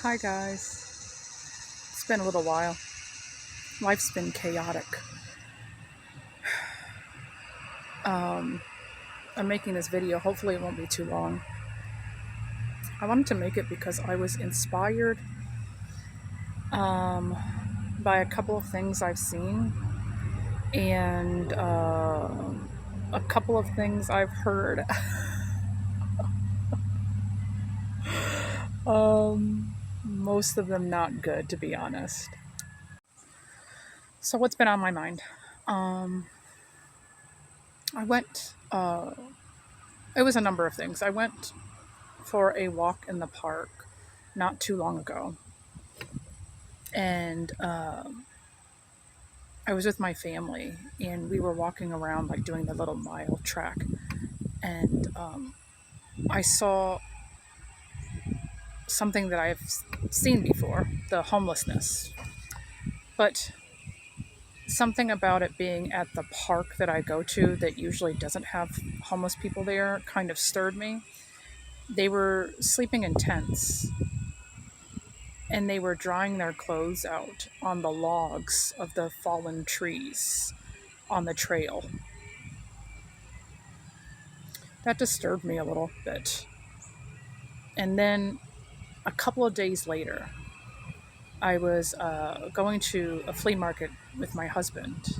Hi guys. It's been a little while. Life's been chaotic. Um, I'm making this video. Hopefully it won't be too long. I wanted to make it because I was inspired um, by a couple of things I've seen and a couple of things I've heard. Most of them not good, to be honest. So what's been on my mind? Um, I went. It was a number of things. I went for a walk in the park not too long ago, and I was with my family, and we were walking around, like doing the little mile track, and I saw something that I've seen before: the homelessness. But something about it being at the park that I go to that usually doesn't have homeless people there kind of stirred me. They were sleeping in tents, and they were drying their clothes out on the logs of the fallen trees on the trail. That disturbed me a little bit. And then a couple of days later, I was going to a flea market with my husband,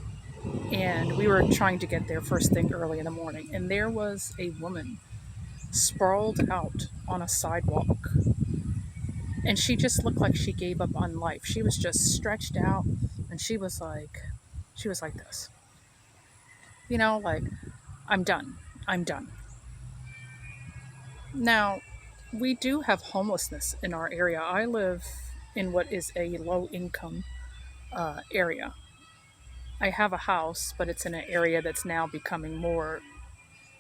and we were trying to get there first thing early in the morning. And there was a woman sprawled out on a sidewalk, and she just looked like she gave up on life. She was just stretched out, and she was like this, like, I'm done. I'm done. Now, we do have homelessness in our area. I live in what is a low income area. I have a house, but it's in an area that's now becoming more.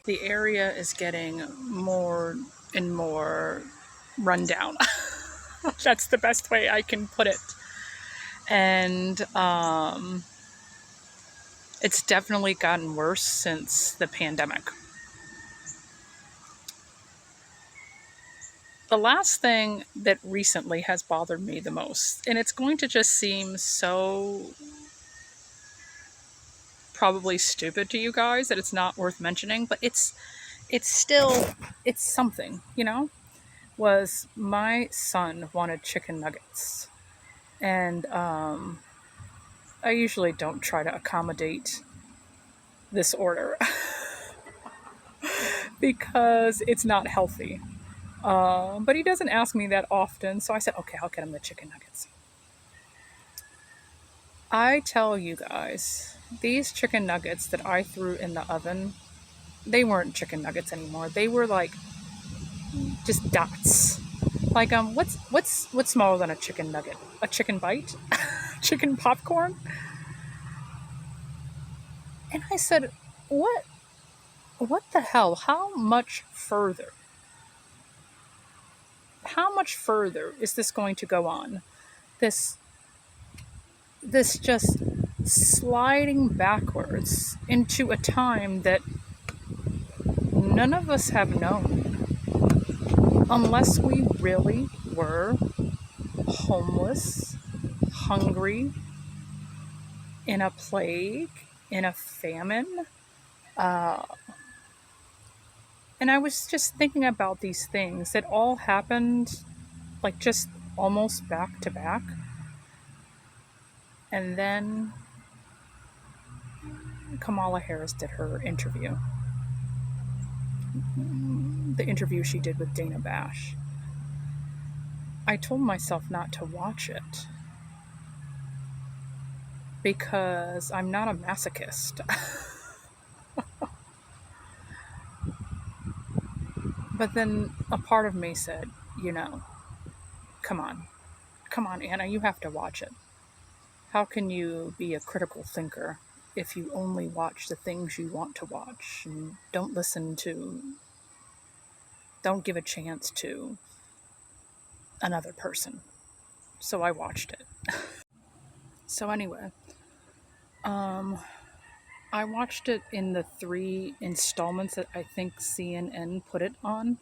The area is getting more and more rundown. That's the best way I can put it. And it's definitely gotten worse since the pandemic. The last thing that recently has bothered me the most, and it's going to just seem so probably stupid to you guys that it's not worth mentioning, but it's still it's something, was my son wanted chicken nuggets. And I usually don't try to accommodate this order because it's not healthy. But he doesn't ask me that often, so I said, okay, I'll get him the chicken nuggets. I tell you guys, these chicken nuggets that I threw in the oven, they weren't chicken nuggets anymore. They were like just dots. Like what's smaller than a chicken nugget? A chicken bite? Chicken popcorn? And I said, what the hell? How much further? How much further is this going to go on? This this just sliding backwards into a time that none of us have known, unless we really were homeless, hungry, in a plague, in a famine. Uh, and I was just thinking about these things that all happened like just almost back to back. And then Kamala Harris did her interview, the interview she did with Dana Bash. I told myself not to watch it because I'm not a masochist. But then a part of me said, come on. Come on, Anna, you have to watch it. How can you be a critical thinker if you only watch the things you want to watch and don't give a chance to another person? So I watched it. So anyway, I watched it in the 3 installments that I think CNN put it on.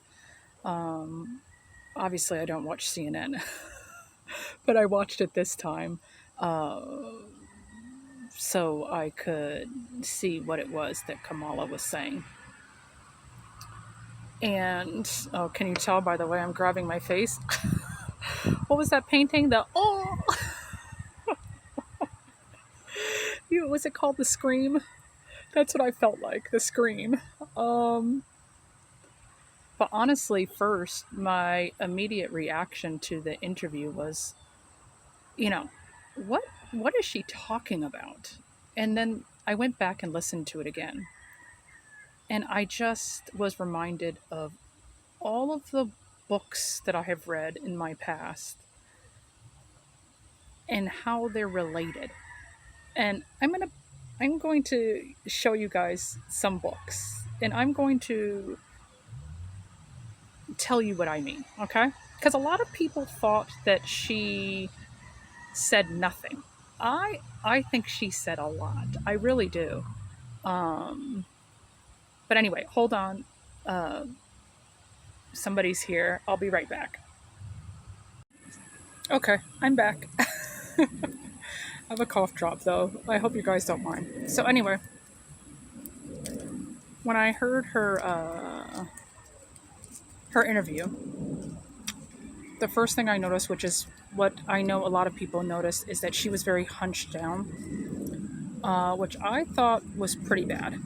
Obviously, I don't watch CNN. but I watched it this time uh, so I could see what it was that Kamala was saying. And oh, can you tell by the way I'm grabbing my face? What was that painting? The oh, was it called the scream? That's what I felt like, the scream. Um, but honestly, first, my immediate reaction to the interview was, you know, what what is she talking about? And then I went back and listened to it again, and I just was reminded of all of the books that I have read in my past and how they're related. And I'm going to show you guys some books, and I'm going to tell you what I mean, okay? Because a lot of people thought that she said nothing. I think she said a lot. I really do. Um, but anyway, hold on. Uh, Somebody's here. I'll be right back. Okay, I'm back. I have a cough drop though. I hope you guys don't mind. So anyway, when I heard her interview, the first thing I noticed, which is what I know a lot of people noticed, is that she was very hunched down, which I thought was pretty bad.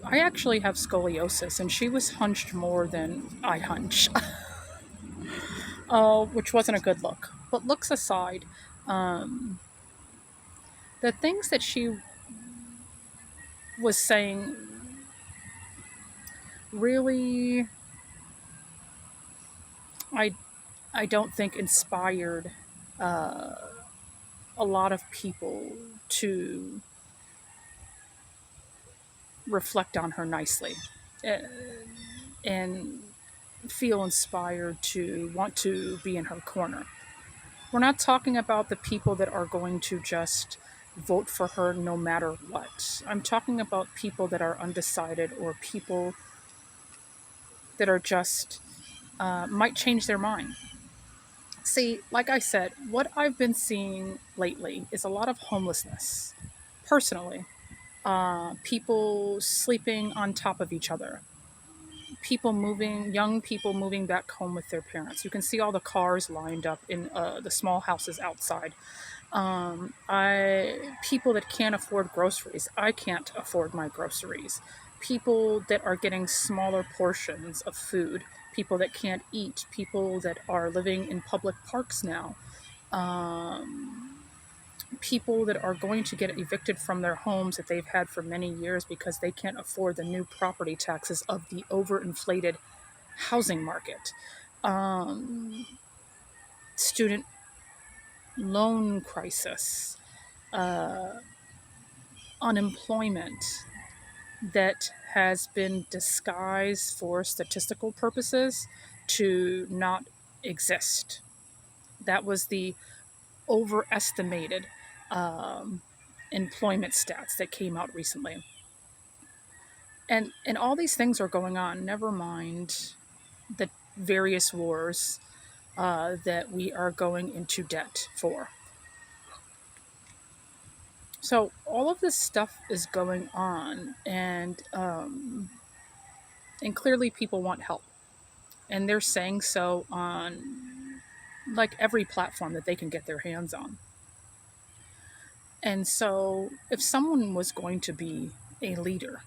I actually have scoliosis, and she was hunched more than I hunch, which wasn't a good look. But looks aside, um, the things that she was saying really, I, I don't think inspired a lot of people to reflect on her nicely, uh, and feel inspired to want to be in her corner. We're not talking about the people that are going to just vote for her no matter what. I'm talking about people that are undecided, or people that are just might change their mind. See, like I said, what I've been seeing lately is a lot of homelessness. Personally, people sleeping on top of each other, young people moving back home with their parents. You can see all the cars lined up in the small houses outside. People that can't afford groceries. I can't afford my groceries. People that are getting smaller portions of food. People that can't eat. People that are living in public parks now. People that are going to get evicted from their homes that they've had for many years because they can't afford the new property taxes of the overinflated housing market. Um, Student loan crisis, unemployment that has been disguised for statistical purposes to not exist. That was the overestimated um, employment stats that came out recently. And all these things are going on, never mind the various wars that we are going into debt for. So all of this stuff is going on, and clearly people want help, and they're saying so on like every platform that they can get their hands on. And so if someone was going to be a leader,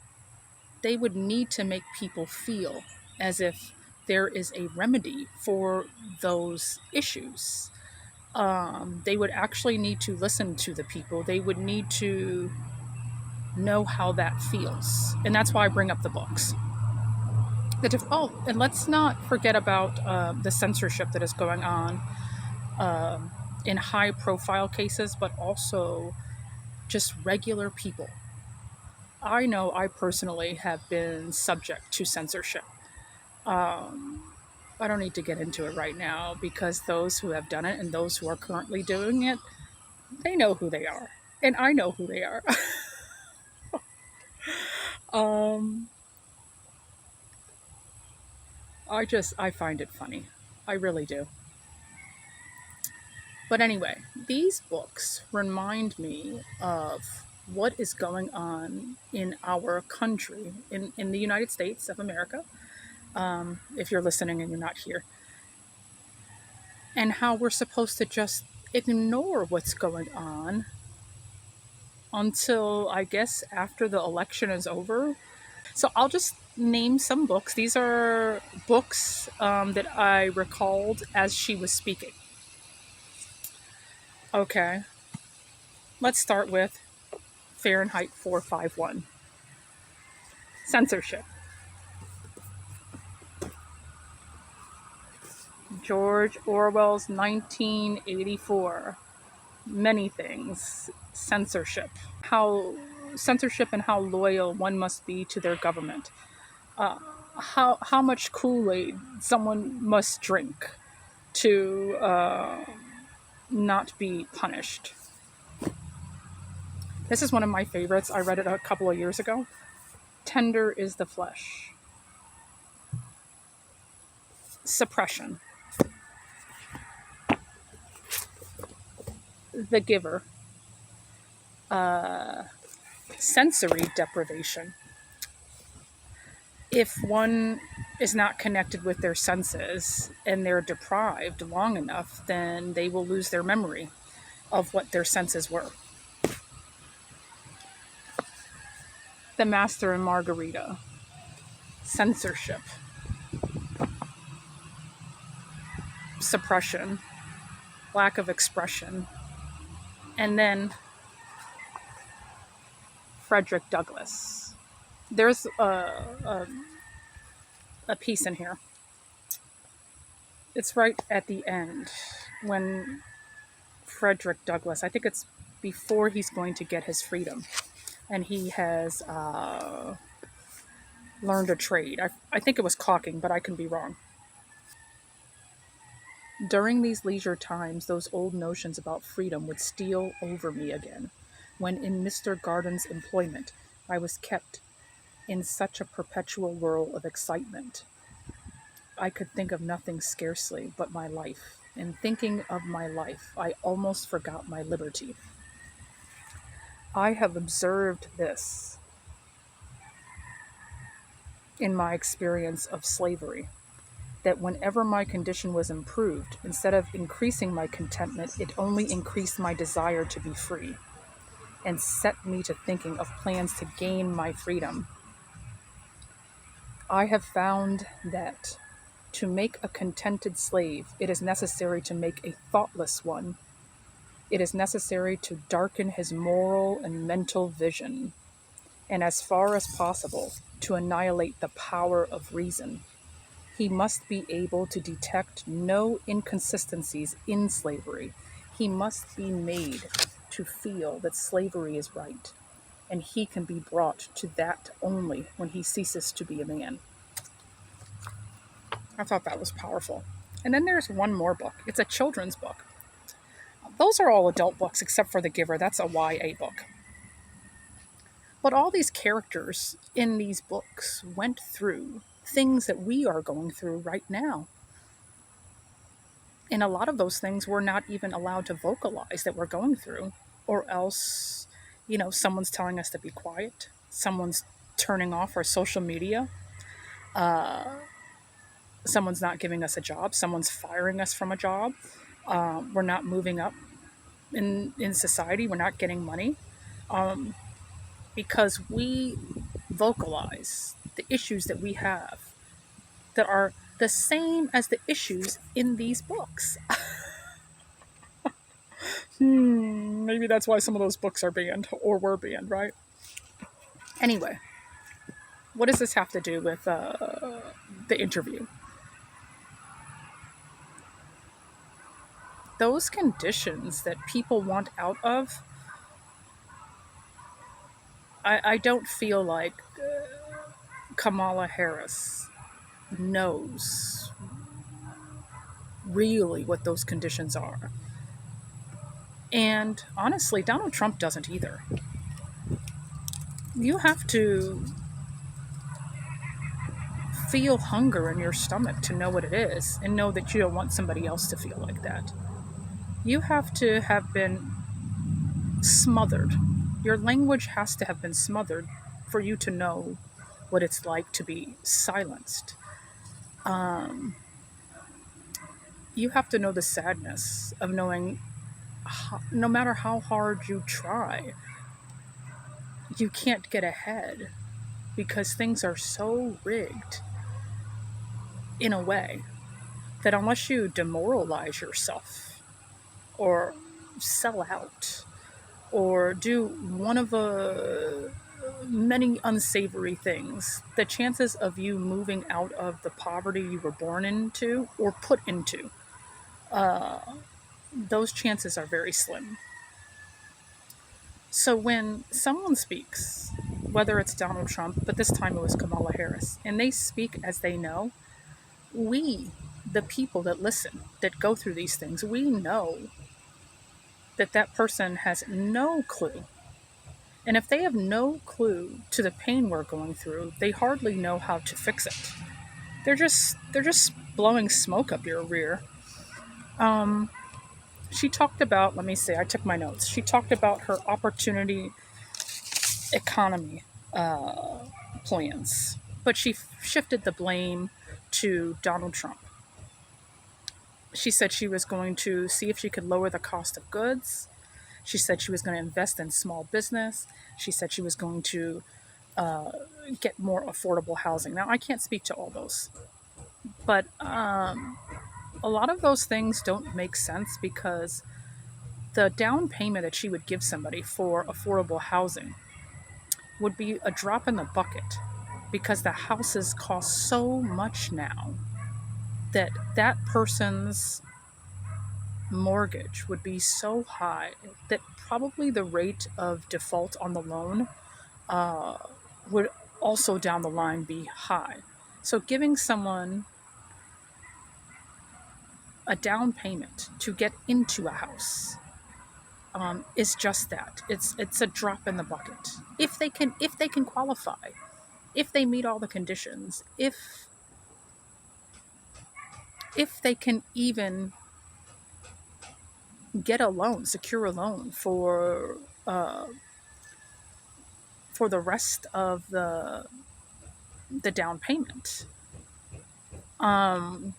they would need to make people feel as if there is a remedy for those issues. They would actually need to listen to the people. They would need to know how that feels. And that's why I bring up the books. And let's not forget about the censorship that is going on in high profile cases, but also just regular people. I know I personally have been subject to censorship. I don't need to get into it right now because those who have done it and those who are currently doing it, they know who they are. And I know who they are. um, I find it funny. I really do. But anyway, these books remind me of what is going on in our country, in the United States of America, if you're listening and you're not here, and how we're supposed to just ignore what's going on until, I guess, after the election is over. So I'll just name some books. These are books that I recalled as she was speaking. Okay, let's start with Fahrenheit 451. Censorship. George Orwell's 1984. Many things. Censorship. Censorship and how loyal one must be to their government. How much Kool-Aid someone must drink to not be punished. This is one of my favorites. I read it a couple of years ago. Tender is the flesh. Suppression. The Giver. Sensory deprivation. If one is not connected with their senses and they're deprived long enough, then they will lose their memory of what their senses were. The Master and Margarita. Censorship. Suppression. Lack of expression. And then Frederick Douglass. There's a piece in here. It's right at the end when Frederick Douglass, I think it's before he's going to get his freedom, and he has learned a trade. I think it was caulking, but I can be wrong. During these leisure times, those old notions about freedom would steal over me again, when in Mr. Garden's employment I was kept in such a perpetual whirl of excitement. I could think of nothing scarcely but my life. In thinking of my life, I almost forgot my liberty. I have observed this in my experience of slavery, that whenever my condition was improved, instead of increasing my contentment, it only increased my desire to be free and set me to thinking of plans to gain my freedom. I have found that to make a contented slave, it is necessary to make a thoughtless one. It is necessary to darken his moral and mental vision, and as far as possible, to annihilate the power of reason. He must be able to detect no inconsistencies in slavery. He must be made to feel that slavery is right, and he can be brought to that only when he ceases to be a man. I thought that was powerful. And then there's one more book. It's a children's book. Those are all adult books except for The Giver. That's a YA book. But all these characters in these books went through things that we are going through right now. And a lot of those things we're not even allowed to vocalize that we're going through, or else, someone's telling us to be quiet. Someone's turning off our social media. Someone's not giving us a job. Someone's firing us from a job. We're not moving up in society. We're not getting money. Because we vocalize the issues that we have that are the same as the issues in these books. Maybe that's why some of those books are banned or were banned, right? Anyway, what does this have to do with the interview? Those conditions that people want out of, I don't feel like Kamala Harris knows really what those conditions are. And honestly, Donald Trump doesn't either. You have to feel hunger in your stomach to know what it is and know that you don't want somebody else to feel like that. You have to have been smothered. Your language has to have been smothered for you to know what it's like to be silenced. Um, you have to know the sadness of knowing no matter how hard you try, you can't get ahead because things are so rigged in a way that unless you demoralize yourself or sell out or do one of the many unsavory things, the chances of you moving out of the poverty you were born into or put into, those chances are very slim. So when someone speaks, whether it's Donald Trump, but this time it was Kamala Harris, and they speak as they know, we, the people that listen, that go through these things, we know that that person has no clue. And if they have no clue to the pain we're going through, they hardly know how to fix it. They're just blowing smoke up your rear. Um, she talked about, let me see, I took my notes. She talked about her opportunity economy plans, but she shifted the blame to Donald Trump. She said she was going to see if she could lower the cost of goods. She said she was going to invest in small business. She said she was going to get more affordable housing. Now, I can't speak to all those, but a lot of those things don't make sense because the down payment that she would give somebody for affordable housing would be a drop in the bucket because the houses cost so much now that that person's mortgage would be so high that probably the rate of default on the loan would also down the line be high. So giving someone a down payment to get into a house is just that. It's a drop in the bucket. If they can qualify, if they meet all the conditions, if they can even get a loan, secure a loan for the rest of the down payment. Um,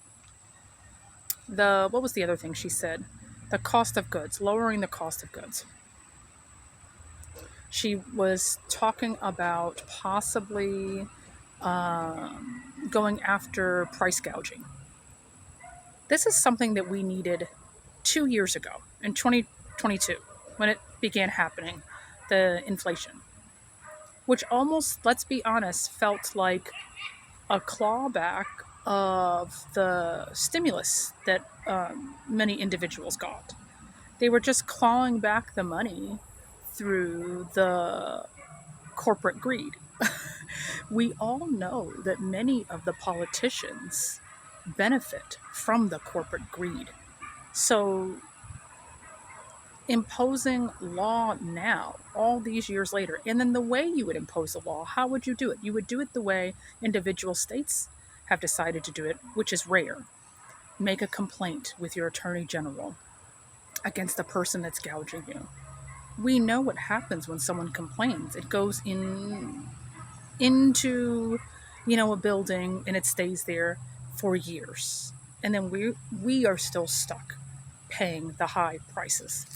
the what was the other thing she said? The cost of goods, lowering the cost of goods. She was talking about possibly going after price gouging. This is something that we needed 2 years ago in 2022 when it began happening, the inflation, which almost, let's be honest, felt like a clawback of the stimulus that many individuals got. They were just clawing back the money through the corporate greed. We all know that many of the politicians benefit from the corporate greed. So imposing law now, all these years later, and then the way you would impose the law, how would you do it? You would do it the way individual states have decided to do it, which is rare. Make a complaint with your attorney general against the person that's gouging you. We know what happens when someone complains. It goes into a building and it stays there for years. And then we are still stuck paying the high prices.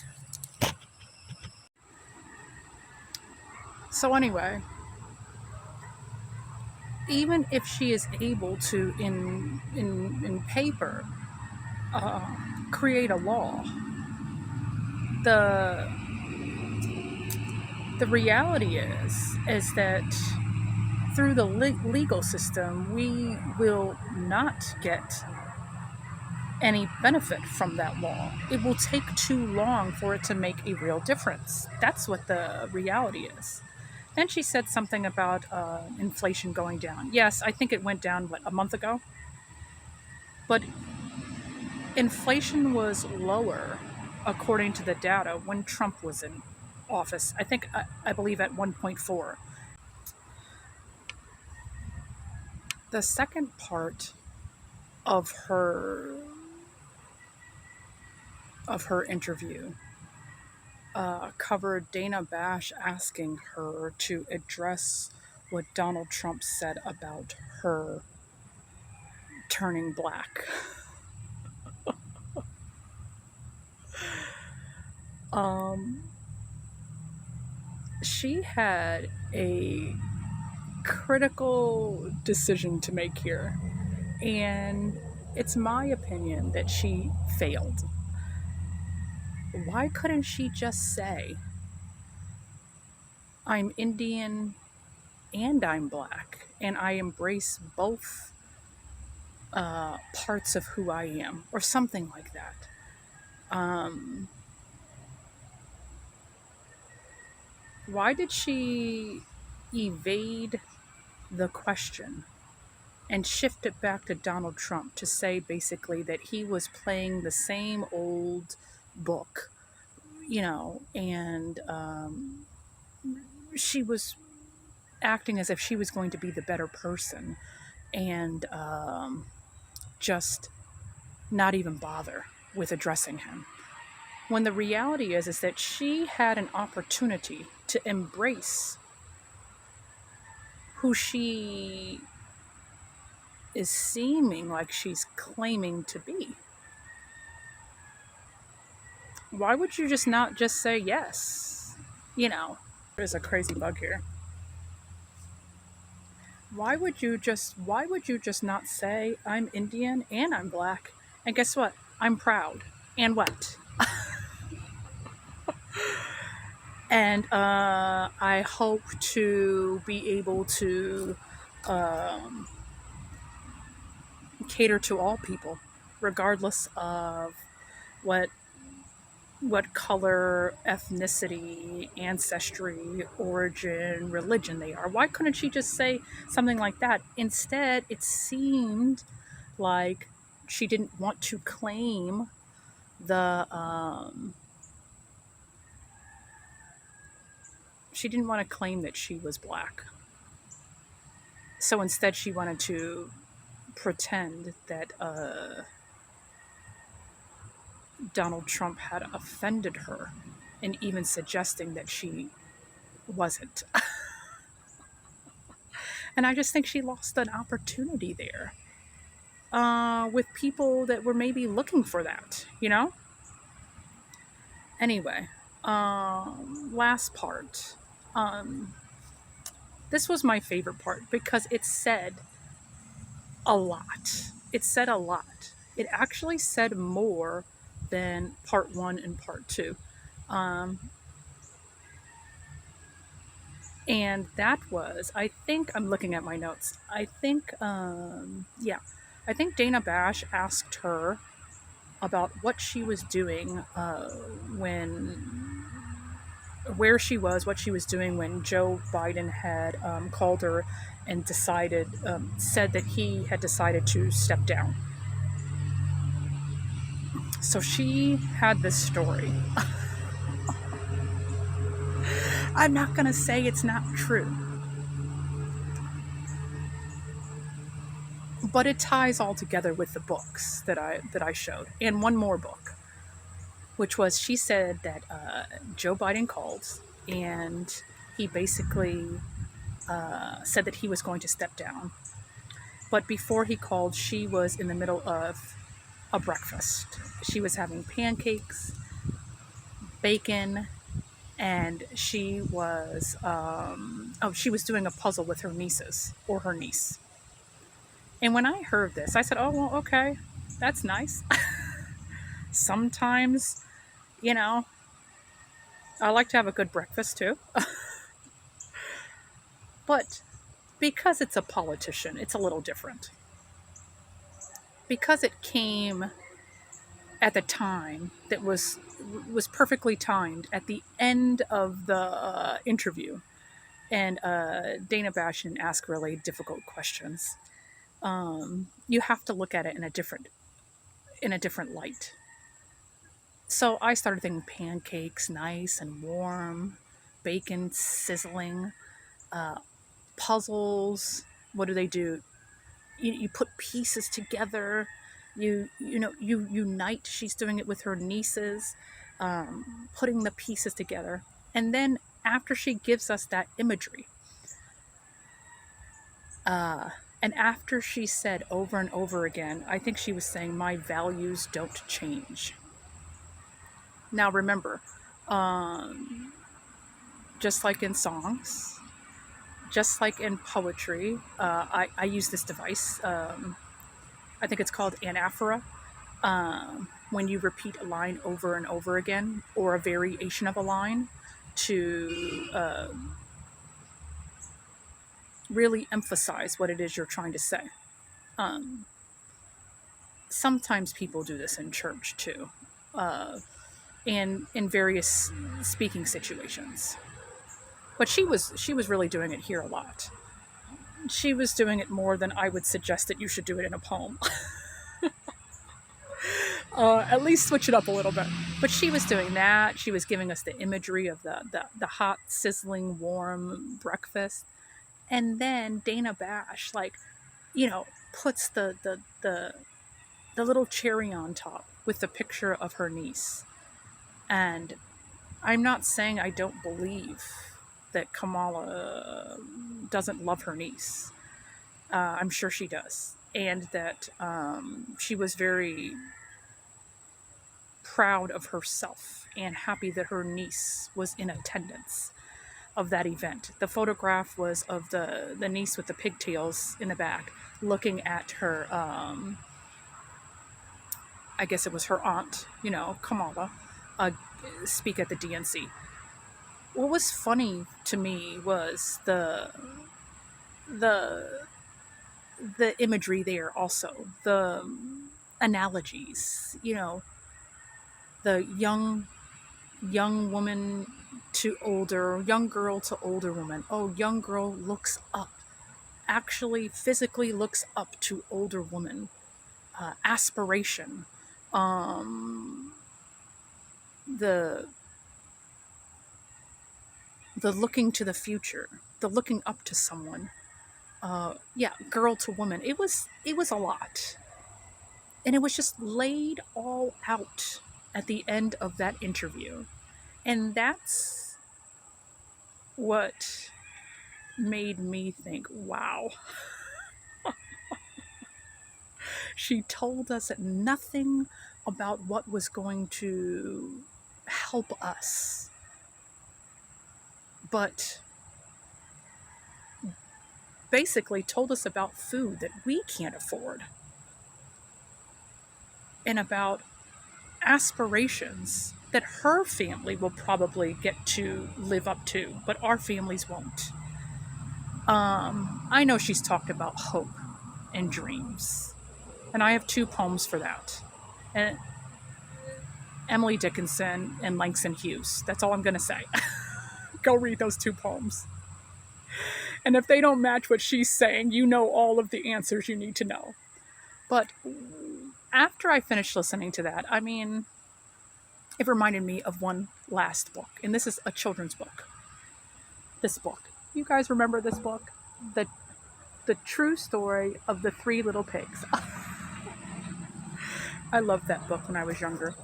So anyway, even if she is able to in paper create a law, the the reality is that through the legal system we will not get any benefit from that law. It will take too long for it to make a real difference. That's what the reality is. Then she said something about inflation going down. Yes, I think it went down, a month ago? But inflation was lower, according to the data, when Trump was in office. I believe at 1.4. The second part of her of her interview covered Dana Bash asking her to address what Donald Trump said about her turning black. Um, she had a critical decision to make here, and it's my opinion that she failed. Why couldn't she just say, I'm Indian and I'm black, and I embrace both parts of who I am, or something like that? Um, why did she evade the question and shift it back to Donald Trump to say basically that he was playing the same old book, and she was acting as if she was going to be the better person, and just not even bother with addressing him. When the reality is that she had an opportunity to embrace who she is seeming like she's claiming to be. Why would you just not just say yes? There's a crazy bug here. Why would you just not say I'm Indian and I'm black? And guess what? I'm proud and wet. And I hope to be able to um, cater to all people, regardless of what color, ethnicity, ancestry, origin, religion they are. Why couldn't she just say something like that? Instead, it seemed like she didn't want to claim the she didn't want to claim that she was black. So instead, she wanted to pretend that Donald Trump had offended her, and even suggesting that she wasn't. And I just think she lost an opportunity there with people that were maybe looking for that. Anyway, last part. Um, this was my favorite part because it said a lot. It said a lot. It actually said more than part one and part two. Um, and that was, I think, I'm looking at my notes. I think Dana Bash asked her about what she was doing when, where she was, what she was doing when Joe Biden had called her and said that he had decided to step down. So she had this story. I'm not going to say it's not true, but it ties all together with the books that I showed, and one more book, which was, she said that Joe Biden called and he basically said that he was going to step down. But before he called, she was in the middle of a breakfast. She was having pancakes, bacon, and she was doing a puzzle with her nieces, or her niece. And when I heard this, I said, oh, well, okay, that's nice. Sometimes, you know, I like to have a good breakfast too. But because it's a politician, it's a little different. Because it came at the time that was perfectly timed at the end of the interview, and Dana Bash didn't ask really difficult questions. You have to look at it in a different light. So I started thinking pancakes, nice and warm, bacon sizzling, uh, puzzles. What do? You put pieces together. You unite. She's doing it with her nieces, putting the pieces together. And then after she gives us that imagery, and after she said over and over again, I think she was saying, my values don't change. Now remember, just like in songs, just like in poetry, I use this device. I think it's called anaphora. When you repeat a line over and over again, or a variation of a line, to really emphasize what it is you're trying to say. Um, Sometimes people do this in church too, and in various speaking situations. But she was really doing it here a lot. She was doing it more than I would suggest that you should do it in a poem. At least switch it up a little bit. But she was doing that. She was giving us the imagery of the hot, sizzling, warm breakfast. And then Dana Bash, like, puts the little cherry on top with the picture of her niece. And I'm not saying I don't believe that Kamala doesn't love her niece. I'm sure she does. And that she was very proud of herself and happy that her niece was in attendance of that event. The photograph was of the niece with the pigtails in the back looking at her, I guess it was her aunt, Kamala, uh, speak at the DNC. What was funny to me was the the imagery there, also the analogies, the young woman to older, young girl to older woman. Oh, young girl looks up, actually physically looks up to older woman. Aspiration, um, the the looking to the future, the looking up to someone. Yeah, girl to woman. It was a lot, and it was just laid all out at the end of that interview, and that's what made me think, wow, she told us nothing about what was going to help us, but basically told us about food that we can't afford and about aspirations that her family will probably get to live up to, but our families won't. I know she's talked about hope and dreams, and I have two poems for that. And Emily Dickinson and Langston Hughes. That's all I'm going to say. Go read those two poems. And if they don't match what she's saying, you know all of the answers you need to know. But after I finished listening to that, I mean, it reminded me of one last book. And this is a children's book. This book. You guys remember this book? The True Story of the Three Little Pigs. I loved that book when I was younger,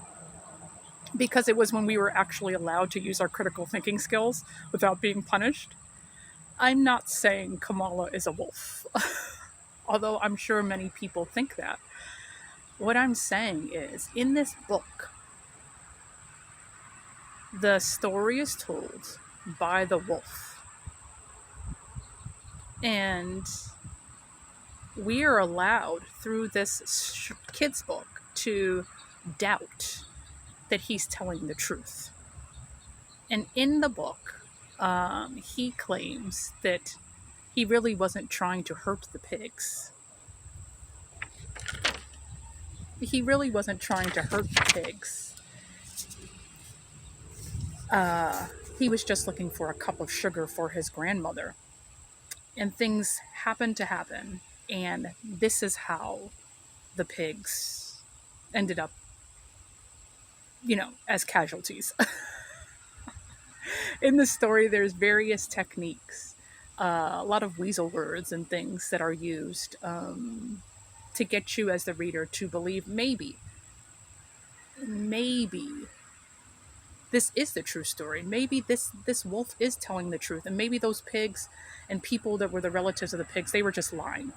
because it was when we were actually allowed to use our critical thinking skills without being punished. I'm not saying Kamala is a wolf, although I'm sure many people think that. What I'm saying is, in this book, the story is told by the wolf. And we are allowed, through this kid's book, to doubt that he's telling the truth. And in the book, he claims that he really wasn't trying to hurt the pigs. He really wasn't trying to hurt the pigs. He was just looking for a cup of sugar for his grandmother. And things happened to happen. And this is how the pigs ended up, as casualties. In the story, there's various techniques, a lot of weasel words and things that are used to get you as the reader to believe maybe this is the true story. Maybe this wolf is telling the truth, and maybe those pigs and people that were the relatives of the pigs, they were just lying.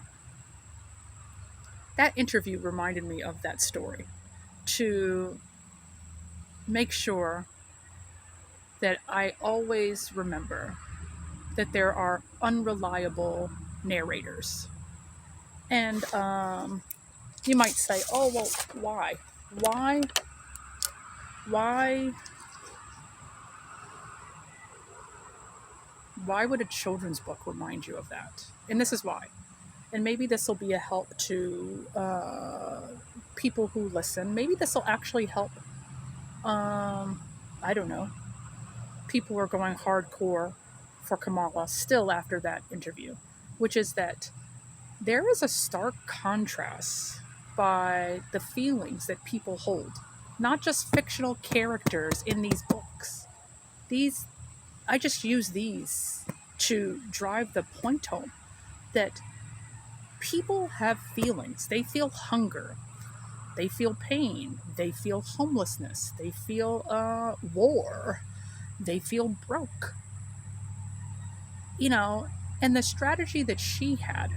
That interview reminded me of that story, to make sure that I always remember that there are unreliable narrators. And you might say, oh, well, why? Why? Why? Why would a children's book remind you of that? And this is why. And maybe this will be a help to people who listen. Maybe this will actually help, I don't know, people who are going hardcore for Kamala still after that interview, which is that there is a stark contrast by the feelings that people hold, not just fictional characters in these books. I just use these to drive the point home that people have feelings. They feel hunger, they feel pain, they feel homelessness, they feel war, they feel broke. And the strategy that she had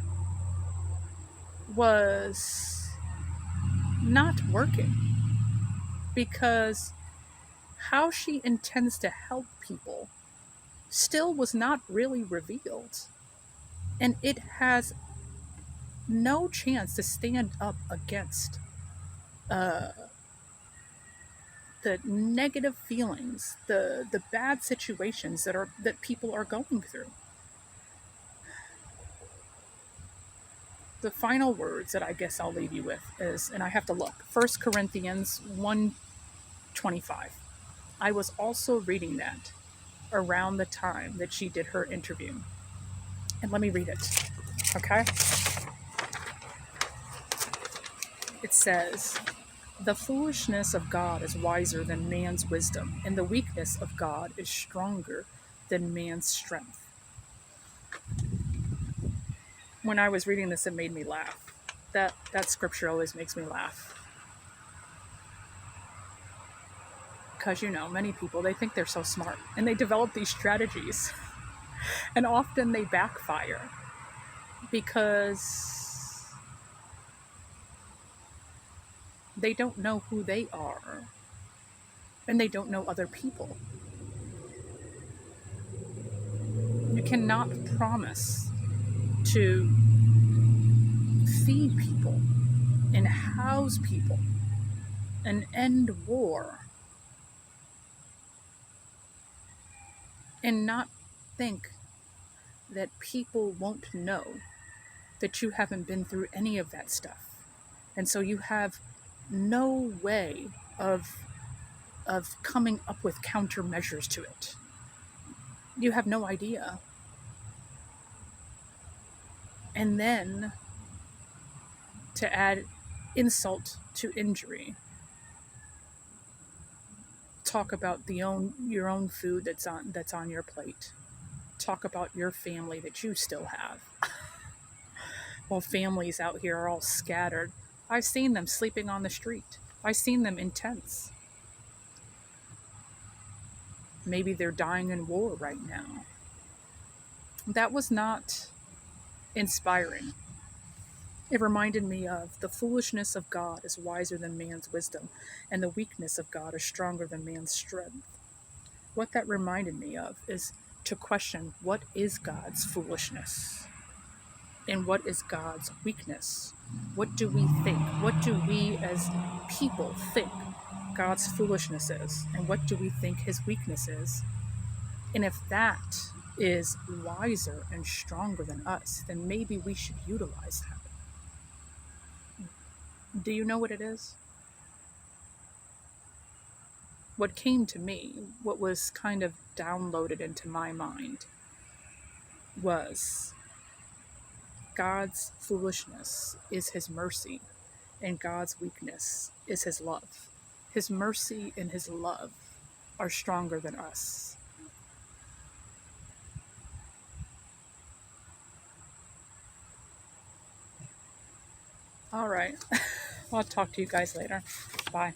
was not working, because how she intends to help people still was not really revealed. And it has no chance to stand up against uh, the negative feelings, the bad situations that people are going through. The final words that I guess I'll leave you with is, and I have to look, 1 Corinthians 1:25. I was also reading that around the time that she did her interview. And let me read it, okay? It says, "The foolishness of God is wiser than man's wisdom, and the weakness of God is stronger than man's strength." When I was reading this, it made me laugh. That scripture always makes me laugh. Because, many people, they think they're so smart, and they develop these strategies. And often they backfire because they don't know who they are, and they don't know other people. You cannot promise to feed people and house people and end war and not think that people won't know that you haven't been through any of that stuff. And so you have no way of coming up with countermeasures to it. You have no idea. And then to add insult to injury, talk about your own food that's on your plate. Talk about your family that you still have. While families out here are all scattered. I've seen them sleeping on the street. I've seen them in tents. Maybe they're dying in war right now. That was not inspiring. It reminded me of the foolishness of God is wiser than man's wisdom, and the weakness of God is stronger than man's strength. What that reminded me of is to question, what is God's foolishness? And what is God's weakness? What do we think? What do we as people think God's foolishness is? And what do we think his weakness is? And if that is wiser and stronger than us, then maybe we should utilize that. Do you know what it is? What came to me, what was kind of downloaded into my mind, was God's foolishness is his mercy, and God's weakness is his love. His mercy and his love are stronger than us. All right. I'll talk to you guys later. Bye.